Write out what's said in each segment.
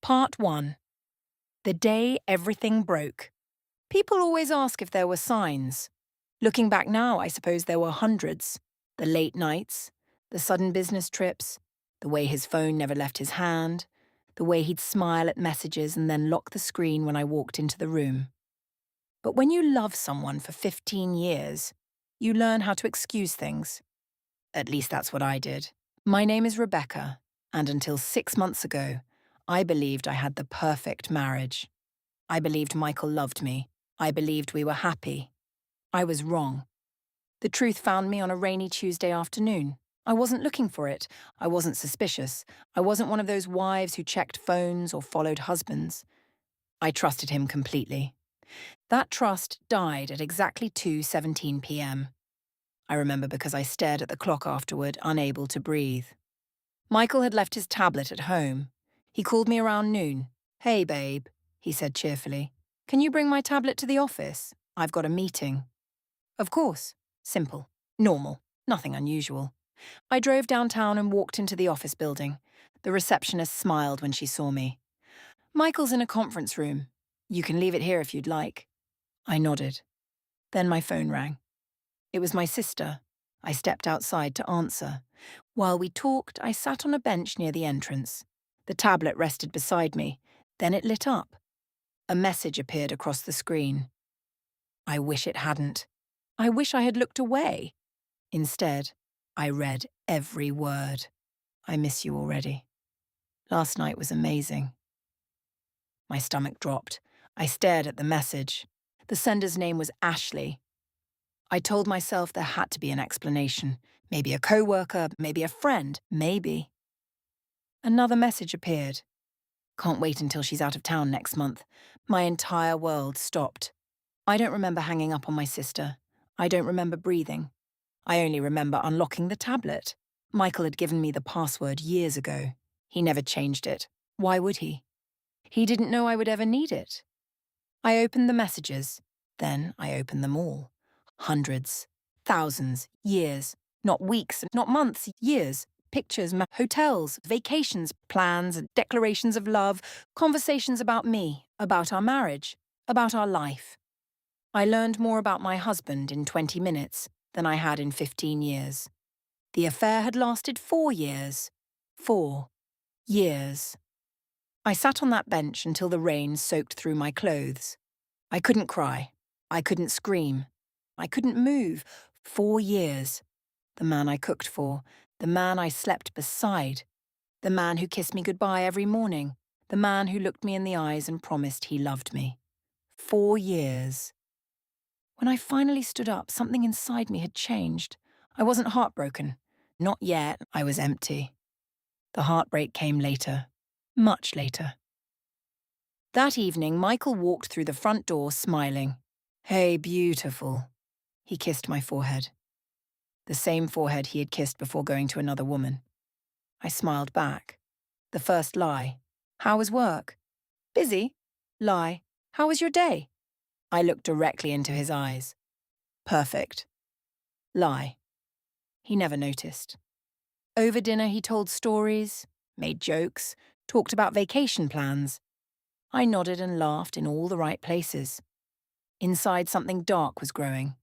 Part 1. The day everything broke. People always ask if there were signs. Looking back now, I suppose there were hundreds. The late nights, the sudden business trips, the way his phone never left his hand, the way he'd smile at messages and then lock the screen when I walked into the room. But when you love someone for 15 years, you learn how to excuse things. At least that's what I did. My name is Rebecca, and until 6 months ago, I believed I had the perfect marriage. I believed Michael loved me. I believed we were happy. I was wrong. The truth found me on a rainy Tuesday afternoon. I wasn't looking for it. I wasn't suspicious. I wasn't one of those wives who checked phones or followed husbands. I trusted him completely. That trust died at exactly 2:17 p.m. I remember because I stared at the clock afterward, unable to breathe. Michael had left his tablet at home. He called me around noon. "Hey, babe," he said cheerfully. "Can you bring my tablet to the office? I've got a meeting." Of course. Simple. Normal. Nothing unusual. I drove downtown and walked into the office building. The receptionist smiled when she saw me. "Michael's in a conference room. You can leave it here if you'd like." I nodded. Then my phone rang. It was my sister. I stepped outside to answer. While we talked, I sat on a bench near the entrance. The tablet rested beside me. Then it lit up. A message appeared across the screen. I wish it hadn't. I wish I had looked away. Instead, I read every word. "I miss you already. Last night was amazing." My stomach dropped. I stared at the message. The sender's name was Ashley. I told myself there had to be an explanation. Maybe a coworker, maybe a friend, maybe. Another message appeared. "Can't wait until she's out of town next month." My entire world stopped. I don't remember hanging up on my sister. I don't remember breathing. I only remember unlocking the tablet. Michael had given me the password years ago. He never changed it. Why would he? He didn't know I would ever need it. I opened the messages. Then I opened them all. Hundreds, thousands, years. Not weeks, not months, years. Pictures, hotels, vacations, plans, declarations of love, conversations about me, about our marriage, about our life. I learned more about my husband in 20 minutes than I had in 15 years. The affair had lasted 4 years. 4 years. I sat on that bench until the rain soaked through my clothes. I couldn't cry. I couldn't scream. I couldn't move. 4 years. The man I cooked for. The man I slept beside. The man who kissed me goodbye every morning. The man who looked me in the eyes and promised he loved me. 4 years. When I finally stood up, something inside me had changed. I wasn't heartbroken. Not yet. I was empty. The heartbreak came later. Much later. That evening, Michael walked through the front door smiling. "Hey, beautiful." He kissed my forehead. The same forehead he had kissed before going to another woman. I smiled back. The first lie. "How was work?" "Busy." Lie. "How was your day?" I looked directly into his eyes. "Perfect." Lie. He never noticed. Over dinner, he told stories, made jokes, talked about vacation plans. I nodded and laughed in all the right places. Inside, something dark was growing.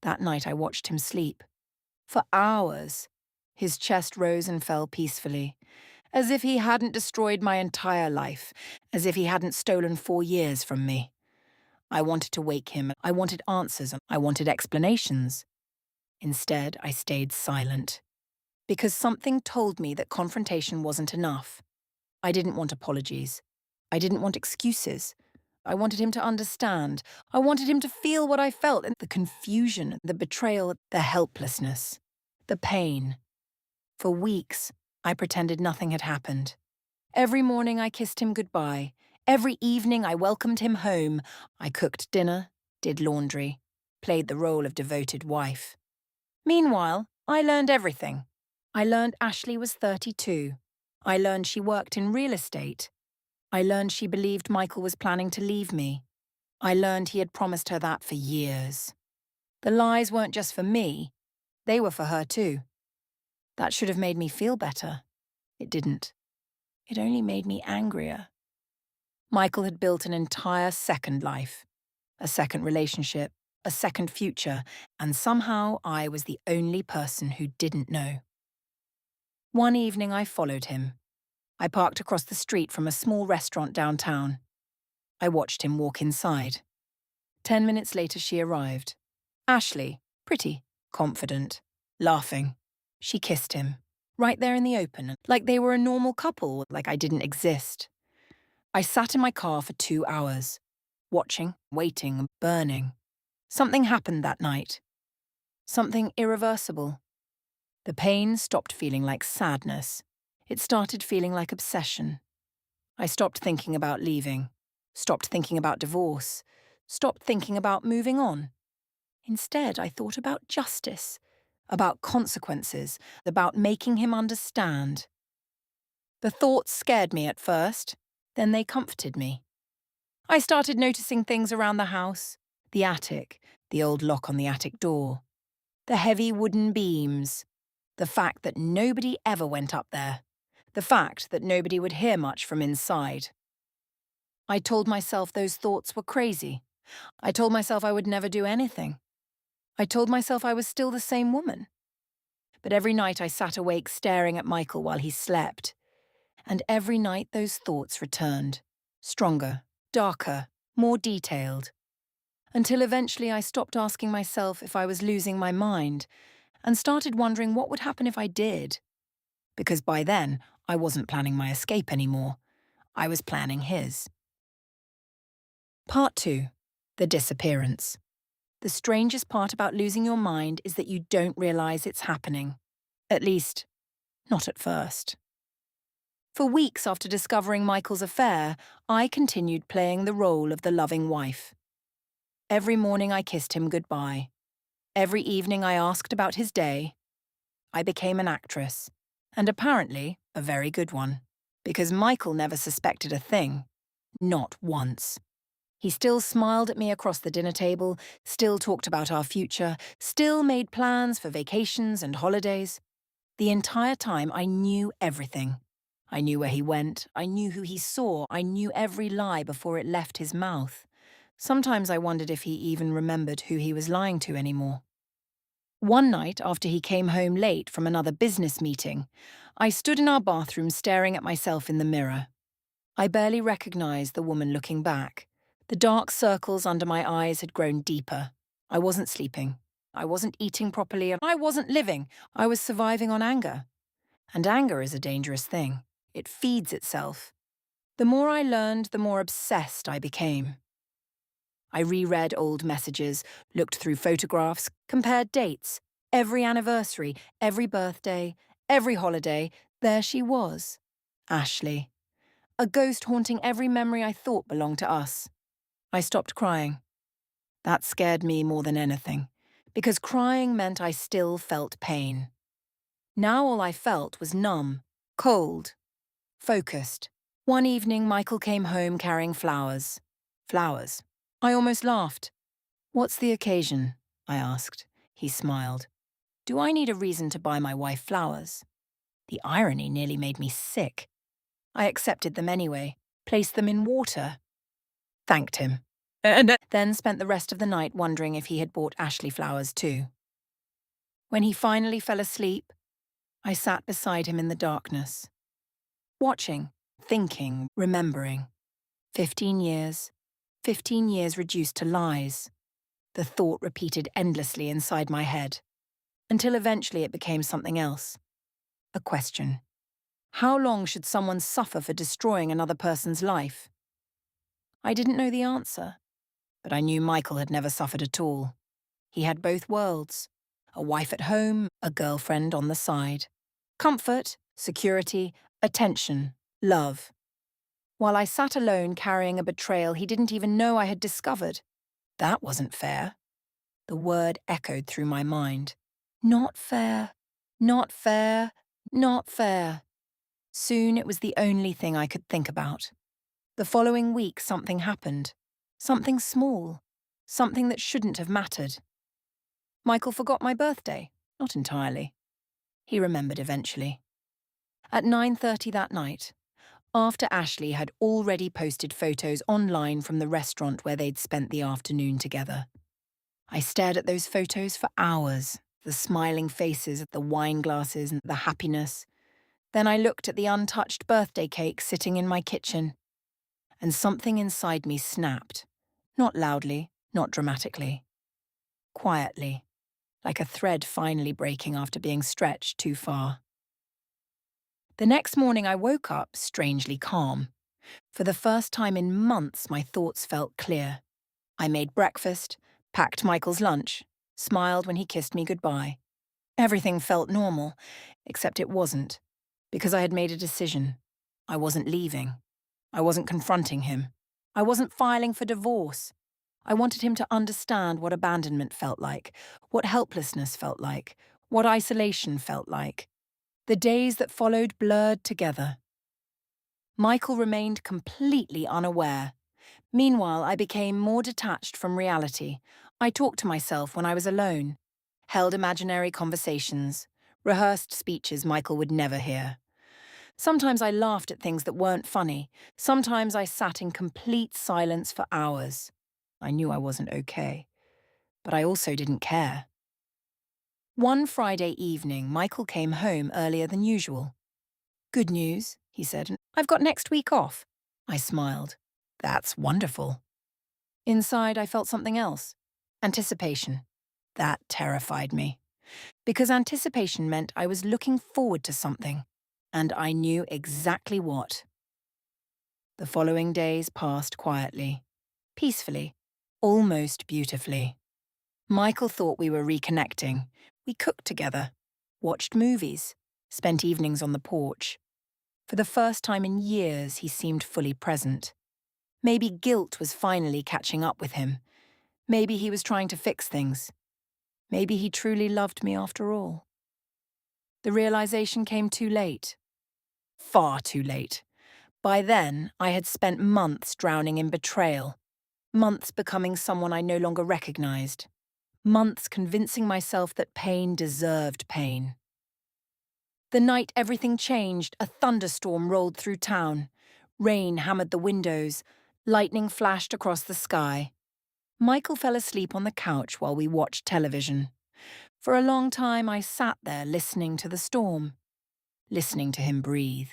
That night, I watched him sleep. For hours. His chest rose and fell peacefully, as if he hadn't destroyed my entire life, as if he hadn't stolen 4 years from me. I wanted to wake him. I wanted answers. I wanted explanations. Instead, I stayed silent. Because something told me that confrontation wasn't enough. I didn't want apologies. I didn't want excuses. I wanted him to understand. I wanted him to feel what I felt, and the confusion, the betrayal, the helplessness, the pain. For weeks, I pretended nothing had happened. Every morning I kissed him goodbye. Every evening I welcomed him home. I cooked dinner, did laundry, played the role of devoted wife. Meanwhile, I learned everything. I learned Ashley was 32. I learned she worked in real estate. I learned she believed Michael was planning to leave me. I learned he had promised her that for years. The lies weren't just for me. They were for her too. That should have made me feel better. It didn't. It only made me angrier. Michael had built an entire second life, a second relationship, a second future, and somehow I was the only person who didn't know. One evening I followed him. I parked across the street from a small restaurant downtown. I watched him walk inside. 10 minutes later she arrived. Ashley, pretty, confident, laughing. She kissed him, right there in the open, like they were a normal couple, like I didn't exist. I sat in my car for 2 hours, watching, waiting, burning. Something happened that night. Something irreversible. The pain stopped feeling like sadness. It started feeling like obsession. I stopped thinking about leaving, stopped thinking about divorce, stopped thinking about moving on. Instead, I thought about justice, about consequences, about making him understand. The thoughts scared me at first, then they comforted me. I started noticing things around the house, the attic, the old lock on the attic door, the heavy wooden beams, the fact that nobody ever went up there, the fact that nobody would hear much from inside. I told myself those thoughts were crazy. I told myself I would never do anything. I told myself I was still the same woman. But every night I sat awake staring at Michael while he slept. And every night those thoughts returned. Stronger, darker, more detailed. Until eventually I stopped asking myself if I was losing my mind and started wondering what would happen if I did. Because by then, I wasn't planning my escape anymore. I was planning his. Part 2. The disappearance. The strangest part about losing your mind is that you don't realize it's happening. At least, not at first. For weeks after discovering Michael's affair, I continued playing the role of the loving wife. Every morning I kissed him goodbye. Every evening I asked about his day. I became an actress, and apparently a very good one, because Michael never suspected a thing. Not once. He still smiled at me across the dinner table, still talked about our future, still made plans for vacations and holidays. The entire time I knew everything. I knew where he went, I knew who he saw, I knew every lie before it left his mouth. Sometimes I wondered if he even remembered who he was lying to anymore. One night, after he came home late from another business meeting, I stood in our bathroom staring at myself in the mirror. I barely recognized the woman looking back. The dark circles under my eyes had grown deeper. I wasn't sleeping. I wasn't eating properly, and I wasn't living. I was surviving on anger. And anger is a dangerous thing. It feeds itself. The more I learned, the more obsessed I became. I reread old messages, looked through photographs, compared dates. Every anniversary, every birthday, every holiday, there she was. Ashley. A ghost haunting every memory I thought belonged to us. I stopped crying. That scared me more than anything, because crying meant I still felt pain. Now all I felt was numb, cold, focused. One evening, Michael came home carrying flowers. Flowers. I almost laughed. "What's the occasion?" I asked. He smiled. "Do I need a reason to buy my wife flowers?" The irony nearly made me sick. I accepted them anyway, placed them in water, thanked him, and then spent the rest of the night wondering if he had bought Ashley flowers too. When he finally fell asleep, I sat beside him in the darkness, watching, thinking, remembering. 15 years, 15 years reduced to lies. The thought repeated endlessly inside my head, until eventually it became something else. A question. How long should someone suffer for destroying another person's life? I didn't know the answer, but I knew Michael had never suffered at all. He had both worlds, a wife at home, a girlfriend on the side. Comfort, security, attention, love. While I sat alone carrying a betrayal he didn't even know I had discovered. That wasn't fair. The word echoed through my mind. Not fair, not fair, not fair. Soon it was the only thing I could think about. The following week something happened. Something small. Something that shouldn't have mattered. Michael forgot my birthday. Not entirely. He remembered eventually. At 9:30 that night, after Ashley had already posted photos online from the restaurant where they'd spent the afternoon together. I stared at those photos for hours, the smiling faces, the wine glasses, and the happiness. Then I looked at the untouched birthday cake sitting in my kitchen, and something inside me snapped. Not loudly, not dramatically. Quietly, like a thread finally breaking after being stretched too far. The next morning I woke up strangely calm. For the first time in months, my thoughts felt clear. I made breakfast, packed Michael's lunch, smiled when he kissed me goodbye. Everything felt normal, except it wasn't, because I had made a decision. I wasn't leaving. I wasn't confronting him. I wasn't filing for divorce. I wanted him to understand what abandonment felt like, what helplessness felt like, what isolation felt like. The days that followed blurred together. Michael remained completely unaware. Meanwhile, I became more detached from reality. I talked to myself when I was alone, held imaginary conversations, rehearsed speeches Michael would never hear. Sometimes I laughed at things that weren't funny. Sometimes I sat in complete silence for hours. I knew I wasn't okay, but I also didn't care. One Friday evening, Michael came home earlier than usual. "Good news," he said. "I've got next week off." I smiled. "That's wonderful." Inside, I felt something else. Anticipation. That terrified me. Because anticipation meant I was looking forward to something, and I knew exactly what. The following days passed quietly, peacefully, almost beautifully. Michael thought we were reconnecting. We cooked together, watched movies, spent evenings on the porch. For the first time in years, he seemed fully present. Maybe guilt was finally catching up with him. Maybe he was trying to fix things. Maybe he truly loved me after all. The realization came too late. Far too late. By then, I had spent months drowning in betrayal, months becoming someone I no longer recognized, months convincing myself that pain deserved pain. The night everything changed, a thunderstorm rolled through town. Rain hammered the windows, lightning flashed across the sky. Michael fell asleep on the couch while we watched television. For a long time, I sat there listening to the storm, listening to him breathe,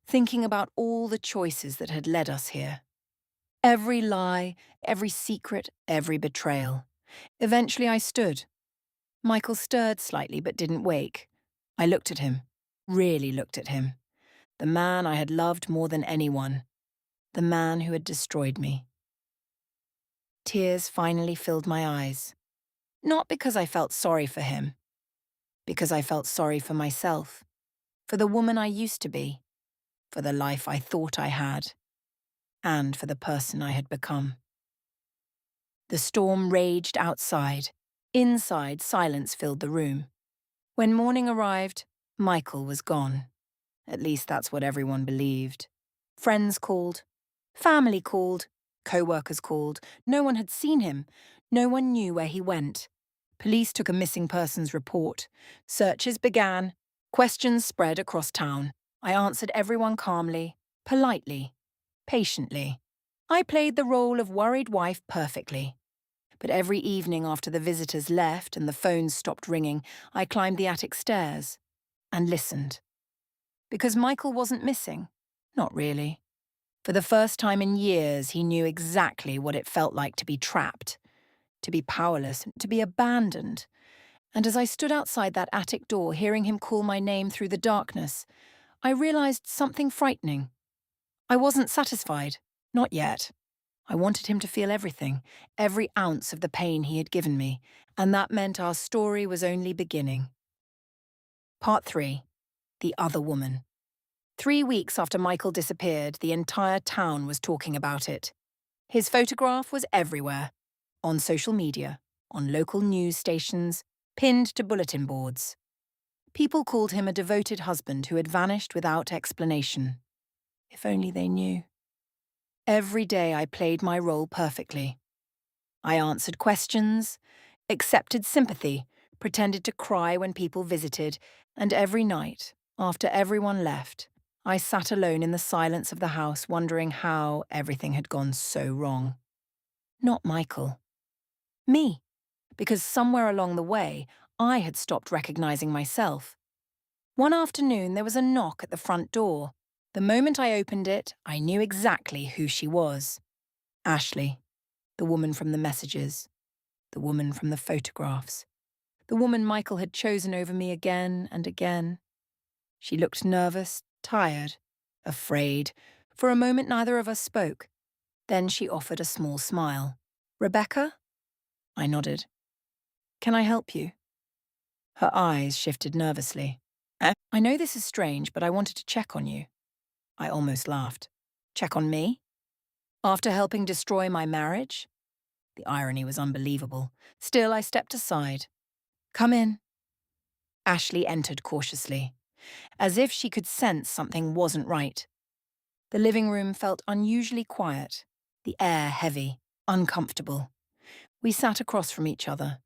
thinking about all the choices that had led us here. Every lie, every secret, every betrayal. Eventually I stood. Michael stirred slightly but didn't wake. I looked at him, really looked at him. The man I had loved more than anyone. The man who had destroyed me. Tears finally filled my eyes. Not because I felt sorry for him. Because I felt sorry for myself. For the woman I used to be. For the life I thought I had. And for the person I had become. The storm raged outside. Inside, silence filled the room. When morning arrived, Michael was gone. At least that's what everyone believed. Friends called. Family called. Co-workers called. No one had seen him. No one knew where he went. Police took a missing persons report. Searches began. Questions spread across town. I answered everyone calmly, politely, patiently. I played the role of worried wife perfectly. But every evening after the visitors left and the phones stopped ringing, I climbed the attic stairs and listened. Because Michael wasn't missing. Not really. For the first time in years, he knew exactly what it felt like to be trapped, to be powerless, to be abandoned. And as I stood outside that attic door, hearing him call my name through the darkness, I realized something frightening. I wasn't satisfied. Not yet. I wanted him to feel everything, every ounce of the pain he had given me, and that meant our story was only beginning. Part 3. The Other Woman. 3 weeks after Michael disappeared, the entire town was talking about it. His photograph was everywhere. On social media, on local news stations, pinned to bulletin boards. People called him a devoted husband who had vanished without explanation. If only they knew. Every day I played my role perfectly. I answered questions, accepted sympathy, pretended to cry when people visited, and every night, after everyone left, I sat alone in the silence of the house, wondering how everything had gone so wrong. Not Michael. Me. Because somewhere along the way, I had stopped recognizing myself. One afternoon, there was a knock at the front door. The moment I opened it, I knew exactly who she was. Ashley, the woman from the messages, the woman from the photographs, the woman Michael had chosen over me again and again. She looked nervous, tired, afraid. For a moment, neither of us spoke. Then she offered a small smile. "Rebecca?" I nodded. "Can I help you?" Her eyes shifted nervously. "I know this is strange, but I wanted to check on you." I almost laughed. "Check on me? After helping destroy my marriage?" The irony was unbelievable. Still, I stepped aside. "Come in." Ashley entered cautiously, as if she could sense something wasn't right. The living room felt unusually quiet, the air heavy, uncomfortable. We sat across from each other.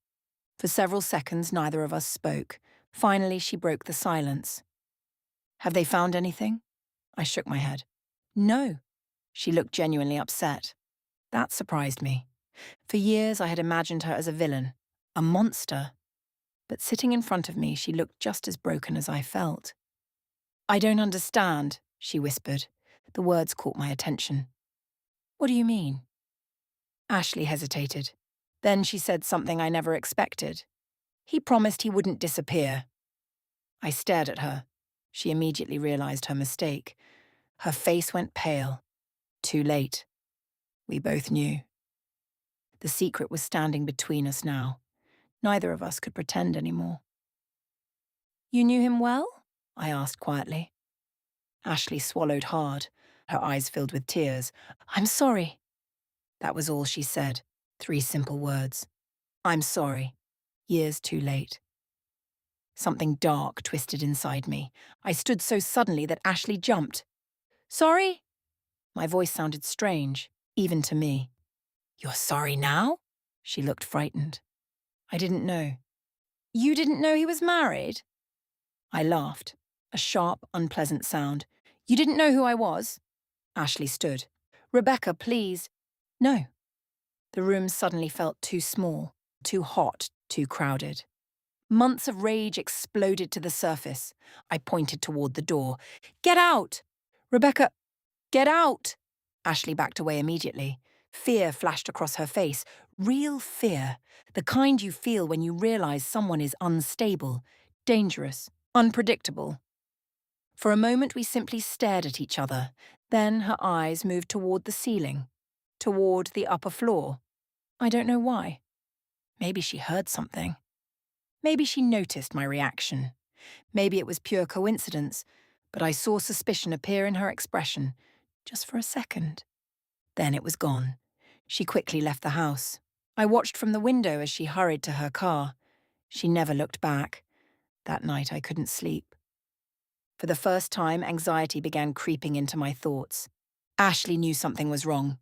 For several seconds, neither of us spoke. Finally, she broke the silence. "Have they found anything?" I shook my head. "No." She looked genuinely upset. That surprised me. For years, I had imagined her as a villain, a monster. But sitting in front of me, she looked just as broken as I felt. "I don't understand," she whispered. The words caught my attention. "What do you mean?" Ashley hesitated. Then she said something I never expected. "He promised he wouldn't disappear." I stared at her. She immediately realized her mistake. Her face went pale. Too late. We both knew. The secret was standing between us now. Neither of us could pretend anymore. "You knew him well?" I asked quietly. Ashley swallowed hard. Her eyes filled with tears. "I'm sorry." That was all she said. 3 simple words. "I'm sorry." Years too late. Something dark twisted inside me. I stood so suddenly that Ashley jumped. "Sorry?" My voice sounded strange, even to me. "You're sorry now?" She looked frightened. I didn't know. "You didn't know he was married?" I laughed. A sharp, unpleasant sound. "You didn't know who I was?" Ashley stood. "Rebecca, please." "No." The room suddenly felt too small, too hot, too crowded. Months of rage exploded to the surface. I pointed toward the door. "Get out!" "Rebecca, get out!" Ashley backed away immediately. Fear flashed across her face. Real fear. The kind you feel when you realize someone is unstable, dangerous, unpredictable. For a moment we simply stared at each other. Then her eyes moved toward the ceiling, toward the upper floor. I don't know why. Maybe she heard something. Maybe she noticed my reaction. Maybe it was pure coincidence, but I saw suspicion appear in her expression, just for a second. Then it was gone. She quickly left the house. I watched from the window as she hurried to her car. She never looked back. That night I couldn't sleep. For the first time, anxiety began creeping into my thoughts. Ashley knew something was wrong.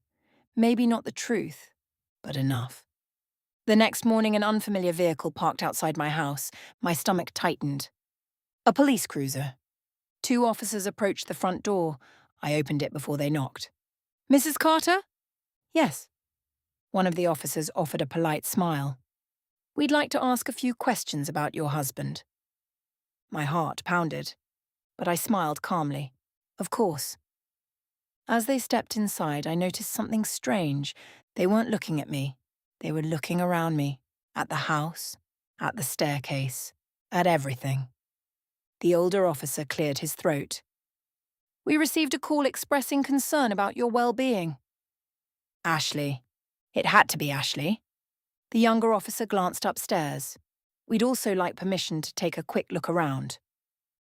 Maybe not the truth, but enough. The next morning, an unfamiliar vehicle parked outside my house. My stomach tightened. A police cruiser. 2 officers approached the front door. I opened it before they knocked. "Mrs. Carter?" "Yes." One of the officers offered a polite smile. "We'd like to ask a few questions about your husband." My heart pounded, but I smiled calmly. "Of course." As they stepped inside, I noticed something strange. They weren't looking at me. They were looking around me, at the house, at the staircase, at everything. The older officer cleared his throat. "We received a call expressing concern about your well-being." "Ashley." It had to be Ashley. The younger officer glanced upstairs. "We'd also like permission to take a quick look around."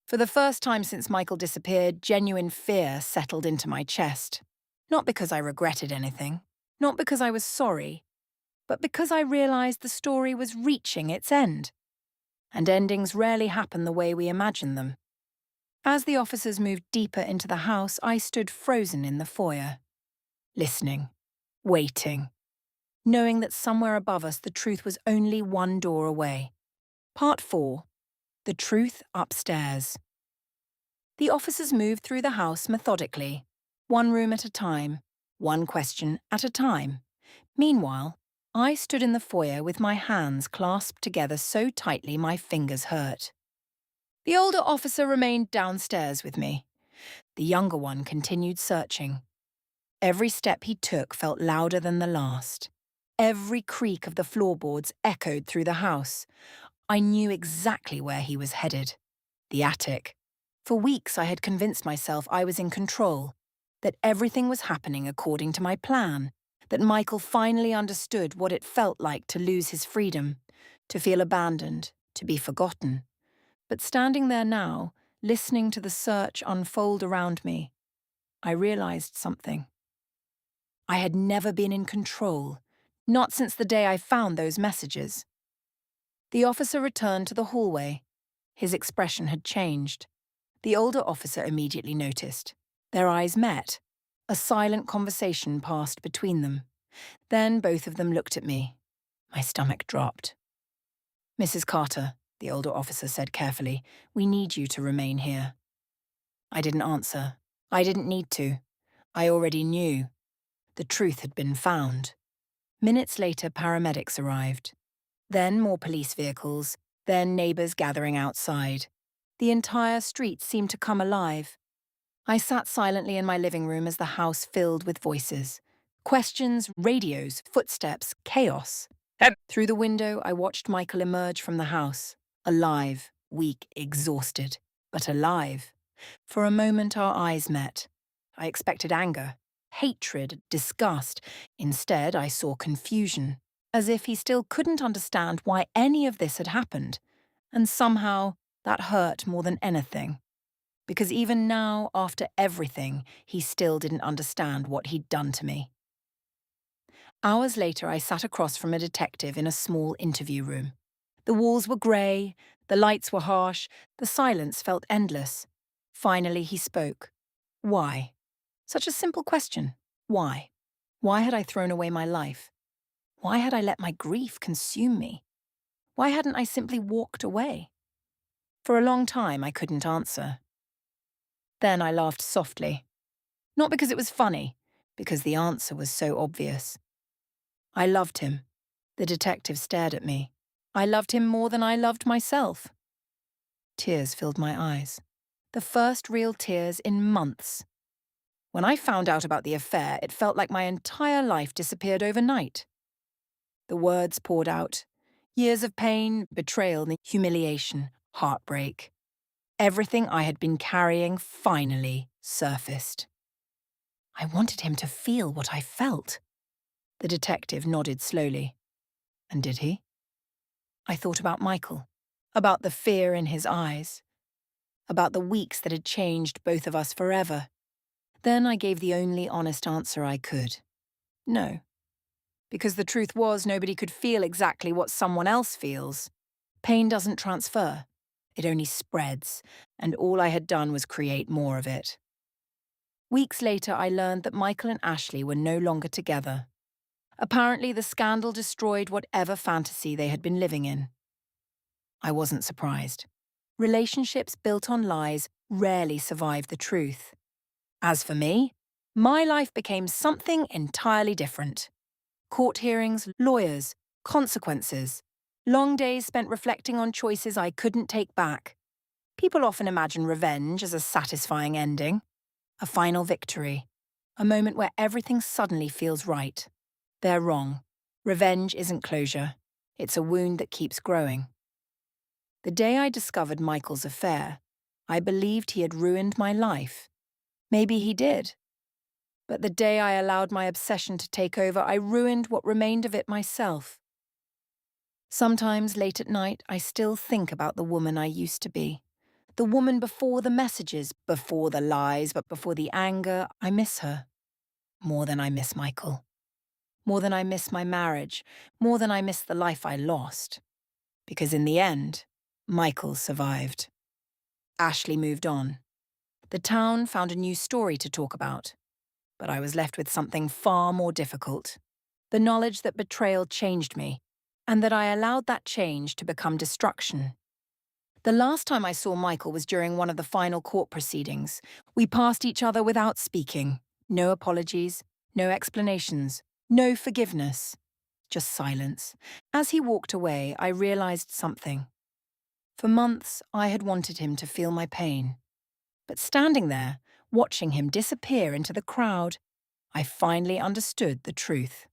For the first time since Michael disappeared, genuine fear settled into my chest. Not because I regretted anything, not because I was sorry, but because I realized the story was reaching its end. And endings rarely happen the way we imagine them. As the officers moved deeper into the house, I stood frozen in the foyer, listening, waiting, knowing that somewhere above us the truth was only one door away. Part 4. The Truth Upstairs. The officers moved through the house methodically, one room at a time, one question at a time. Meanwhile, I stood in the foyer with my hands clasped together so tightly my fingers hurt. The older officer remained downstairs with me. The younger one continued searching. Every step he took felt louder than the last. Every creak of the floorboards echoed through the house. I knew exactly where he was headed. The attic. For weeks I had convinced myself I was in control, that everything was happening according to my plan, that Michael finally understood what it felt like to lose his freedom, to feel abandoned, to be forgotten. But standing there now, listening to the search unfold around me, I realized something. I had never been in control, not since the day I found those messages. The officer returned to the hallway. His expression had changed. The older officer immediately noticed. Their eyes met. A silent conversation passed between them. Then both of them looked at me. My stomach dropped. "Mrs. Carter," the older officer said carefully, "we need you to remain here." I didn't answer. I didn't need to. I already knew. The truth had been found. Minutes later, paramedics arrived. Then more police vehicles, then neighbors gathering outside. The entire street seemed to come alive. I sat silently in my living room as the house filled with voices. Questions, radios, footsteps, chaos. Through the window, I watched Michael emerge from the house. Alive, weak, exhausted, but alive. For a moment, our eyes met. I expected anger, hatred, disgust. Instead, I saw confusion, as if he still couldn't understand why any of this had happened. And somehow, that hurt more than anything. Because even now, after everything, he still didn't understand what he'd done to me. Hours later, I sat across from a detective in a small interview room. The walls were grey, the lights were harsh, the silence felt endless. Finally, he spoke. Why? Such a simple question. Why? Why had I thrown away my life? Why had I let my grief consume me? Why hadn't I simply walked away? For a long time, I couldn't answer. Then I laughed softly. Not because it was funny, because the answer was so obvious. I loved him. The detective stared at me. I loved him more than I loved myself. Tears filled my eyes. The first real tears in months. When I found out about the affair, it felt like my entire life disappeared overnight. The words poured out. Years of pain, betrayal, humiliation, heartbreak. Everything I had been carrying finally surfaced. I wanted him to feel what I felt. The detective nodded slowly. And did he? I thought about Michael, about the fear in his eyes, about the weeks that had changed both of us forever. Then I gave the only honest answer I could. No. Because the truth was nobody could feel exactly what someone else feels. Pain doesn't transfer. It only spreads, and all I had done was create more of it. Weeks later, I learned that Michael and Ashley were no longer together. Apparently, the scandal destroyed whatever fantasy they had been living in. I wasn't surprised. Relationships built on lies rarely survive the truth. As for me, my life became something entirely different. Court hearings, lawyers, consequences. Long days spent reflecting on choices I couldn't take back. People often imagine revenge as a satisfying ending, a final victory, a moment where everything suddenly feels right. They're wrong. Revenge isn't closure. It's a wound that keeps growing. The day I discovered Michael's affair, I believed he had ruined my life. Maybe he did. But the day I allowed my obsession to take over, I ruined what remained of it myself. Sometimes late at night, I still think about the woman I used to be. The woman before the messages, before the lies, but before the anger. I miss her. More than I miss Michael. More than I miss my marriage. More than I miss the life I lost. Because in the end, Michael survived. Ashley moved on. The town found a new story to talk about. But I was left with something far more difficult. The knowledge that betrayal changed me, and that I allowed that change to become destruction. The last time I saw Michael was during one of the final court proceedings. We passed each other without speaking. No apologies, no explanations, no forgiveness. Just silence. As he walked away, I realized something. For months, I had wanted him to feel my pain. But standing there, watching him disappear into the crowd, I finally understood the truth.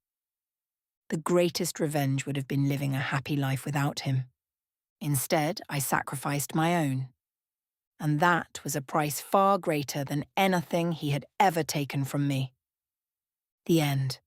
The greatest revenge would have been living a happy life without him. Instead, I sacrificed my own. And that was a price far greater than anything he had ever taken from me. The end.